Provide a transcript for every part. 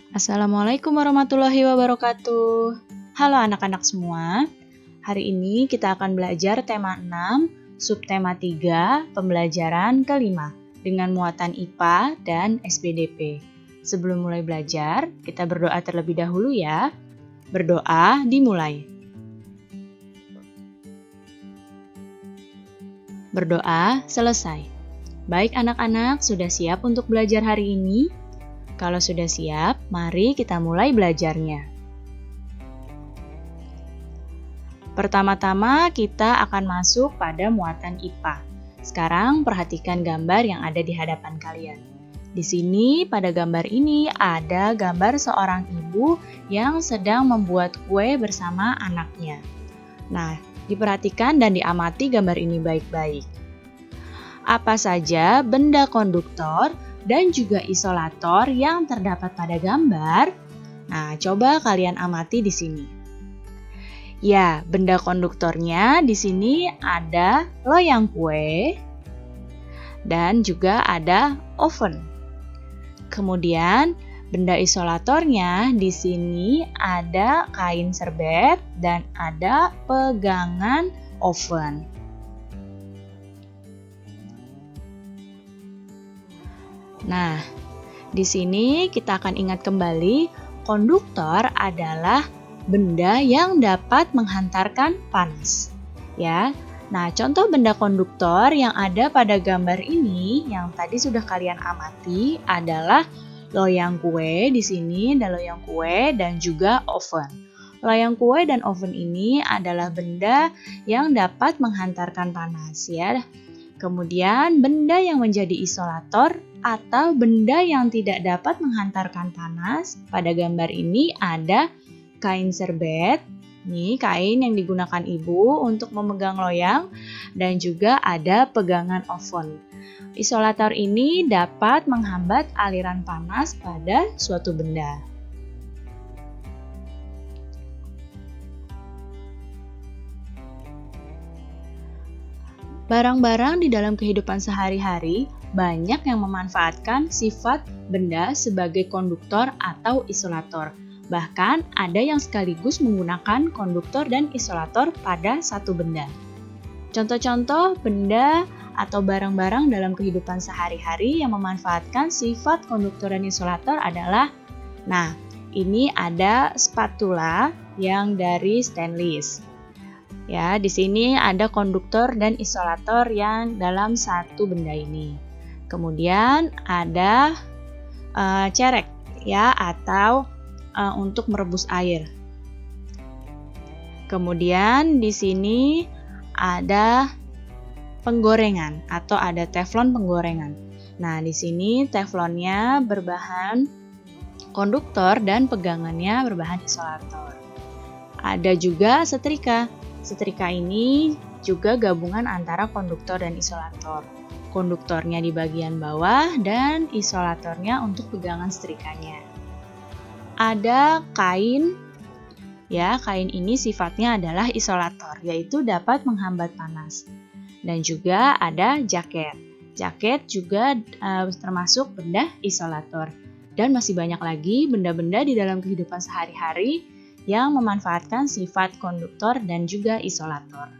Assalamualaikum warahmatullahi wabarakatuh. Halo anak-anak semua. Hari ini kita akan belajar tema 6, subtema 3, pembelajaran kelima dengan muatan IPA dan SPDP. Sebelum mulai belajar, kita berdoa terlebih dahulu ya. Berdoa dimulai. Berdoa selesai. Baik anak-anak, sudah siap untuk belajar hari ini? Kalau sudah siap, mari kita mulai belajarnya. Pertama-tama kita akan masuk pada muatan IPA. Sekarang perhatikan gambar yang ada di hadapan kalian. Di sini pada gambar ini ada gambar seorang ibu yang sedang membuat kue bersama anaknya. Nah, diperhatikan dan diamati gambar ini baik-baik. Apa saja benda konduktor dan juga isolator yang terdapat pada gambar? Nah, coba kalian amati di sini. Ya, benda konduktornya di sini ada loyang kue dan juga ada oven. Kemudian, benda isolatornya di sini ada kain serbet dan ada pegangan oven. Nah, di sini kita akan ingat kembali, konduktor adalah benda yang dapat menghantarkan panas. Ya. Nah, contoh benda konduktor yang ada pada gambar ini yang tadi sudah kalian amati adalah loyang kue di sini, ada loyang kue dan juga oven. Loyang kue dan oven ini adalah benda yang dapat menghantarkan panas ya. Kemudian benda yang menjadi isolator atau benda yang tidak dapat menghantarkan panas pada gambar ini ada kain serbet, nih kain yang digunakan ibu untuk memegang loyang, dan juga ada pegangan oven. Isolator ini dapat menghambat aliran panas pada suatu benda. Barang-barang di dalam kehidupan sehari-hari banyak yang memanfaatkan sifat benda sebagai konduktor atau isolator. Bahkan ada yang sekaligus menggunakan konduktor dan isolator pada satu benda. Contoh-contoh benda atau barang-barang dalam kehidupan sehari-hari yang memanfaatkan sifat konduktor dan isolator adalah, nah, ini ada spatula yang dari stainless. Ya, di sini ada konduktor dan isolator yang dalam satu benda ini. Kemudian ada cerek ya atau untuk merebus air. Kemudian di sini ada penggorengan atau ada teflon penggorengan. Nah, di sini teflonnya berbahan konduktor dan pegangannya berbahan isolator. Ada juga setrika. Setrika ini juga gabungan antara konduktor dan isolator. Konduktornya di bagian bawah dan isolatornya untuk pegangan setrikanya. Ada kain, ya kain ini sifatnya adalah isolator, yaitu dapat menghambat panas. Dan juga ada jaket. Jaket juga termasuk benda isolator. Dan masih banyak lagi benda-benda di dalam kehidupan sehari-hari yang memanfaatkan sifat konduktor dan juga isolator.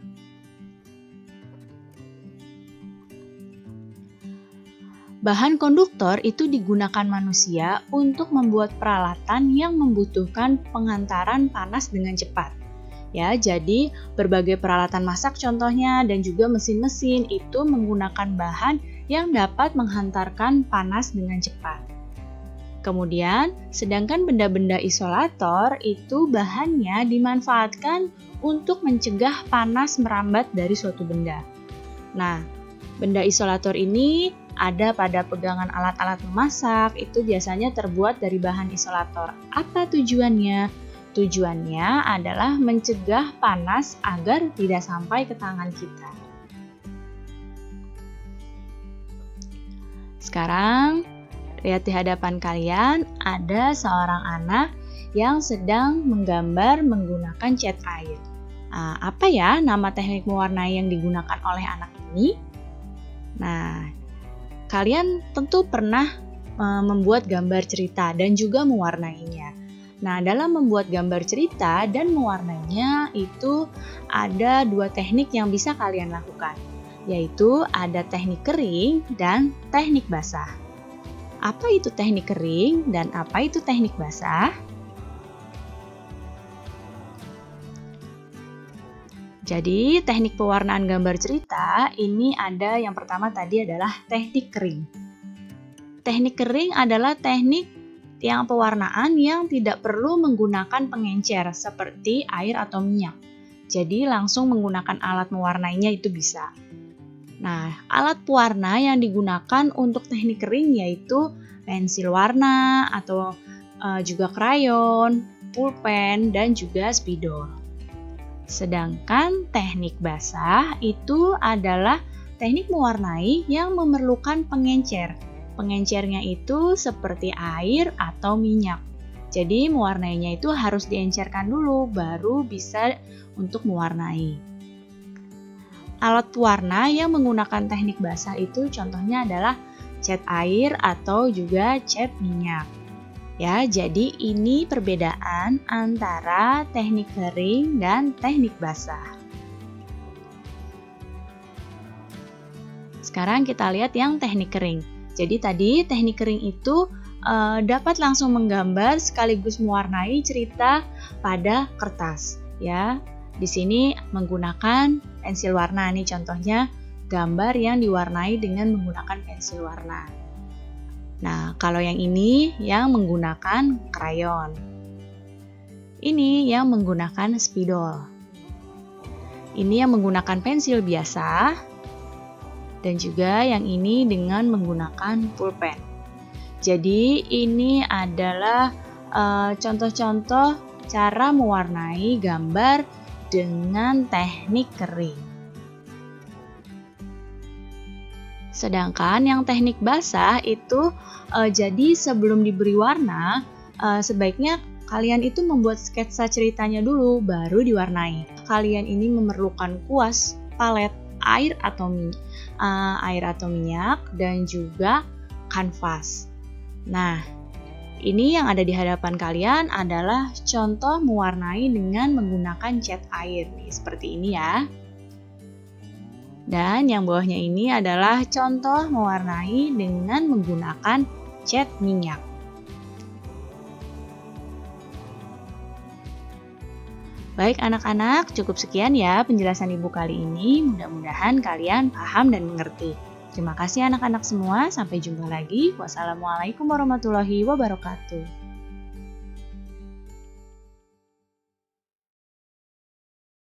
Bahan konduktor itu digunakan manusia untuk membuat peralatan yang membutuhkan pengantaran panas dengan cepat. Ya, jadi berbagai peralatan masak contohnya dan juga mesin-mesin itu menggunakan bahan yang dapat menghantarkan panas dengan cepat. Kemudian, sedangkan benda-benda isolator itu bahannya dimanfaatkan untuk mencegah panas merambat dari suatu benda. Nah, benda isolator ini ada pada pegangan alat-alat memasak, itu biasanya terbuat dari bahan isolator. Apa tujuannya? Tujuannya adalah mencegah panas agar tidak sampai ke tangan kita. Sekarang, lihat di hadapan kalian ada seorang anak yang sedang menggambar menggunakan cat air. Apa ya nama teknik mewarnai yang digunakan oleh anak ini? Nah, kalian tentu pernah membuat gambar cerita dan juga mewarnainya. Nah, dalam membuat gambar cerita dan mewarnainya itu ada 2 teknik yang bisa kalian lakukan, yaitu ada teknik kering dan teknik basah. Apa itu teknik kering dan apa itu teknik basah? Jadi, teknik pewarnaan gambar cerita ini ada yang pertama tadi adalah teknik kering. Teknik kering adalah teknik yang pewarnaan yang tidak perlu menggunakan pengencer seperti air atau minyak. Jadi langsung menggunakan alat mewarnainya itu bisa. Nah, alat pewarna yang digunakan untuk teknik kering yaitu pensil warna atau juga krayon, pulpen, dan juga spidol. Sedangkan teknik basah itu adalah teknik mewarnai yang memerlukan pengencer. Pengencernya itu seperti air atau minyak. Jadi mewarnainya itu harus diencerkan dulu baru bisa untuk mewarnai. Alat pewarna yang menggunakan teknik basah itu contohnya adalah cat air atau juga cat minyak. Ya, jadi ini perbedaan antara teknik kering dan teknik basah. Sekarang kita lihat yang teknik kering. Jadi tadi teknik kering itu dapat langsung menggambar sekaligus mewarnai cerita pada kertas. Ya, di sini menggunakan pensil warna nih contohnya gambar yang diwarnai dengan menggunakan pensil warna. Nah, kalau yang ini yang menggunakan krayon. Ini yang menggunakan spidol. Ini yang menggunakan pensil biasa. Dan juga yang ini dengan menggunakan pulpen. Jadi ini adalah contoh-contoh cara mewarnai gambar dengan teknik kering. Sedangkan yang teknik basah itu jadi sebelum diberi warna sebaiknya kalian itu membuat sketsa ceritanya dulu baru diwarnai. Kalian ini memerlukan kuas, palet, air atau minyak dan juga kanvas. Nah, ini yang ada di hadapan kalian adalah contoh mewarnai dengan menggunakan cat air nih, seperti ini ya. Dan yang bawahnya ini adalah contoh mewarnai dengan menggunakan cat minyak. Baik anak-anak, cukup sekian ya penjelasan Ibu kali ini. Mudah-mudahan kalian paham dan mengerti. Terima kasih anak-anak semua. Sampai jumpa lagi. Wassalamualaikum warahmatullahi wabarakatuh.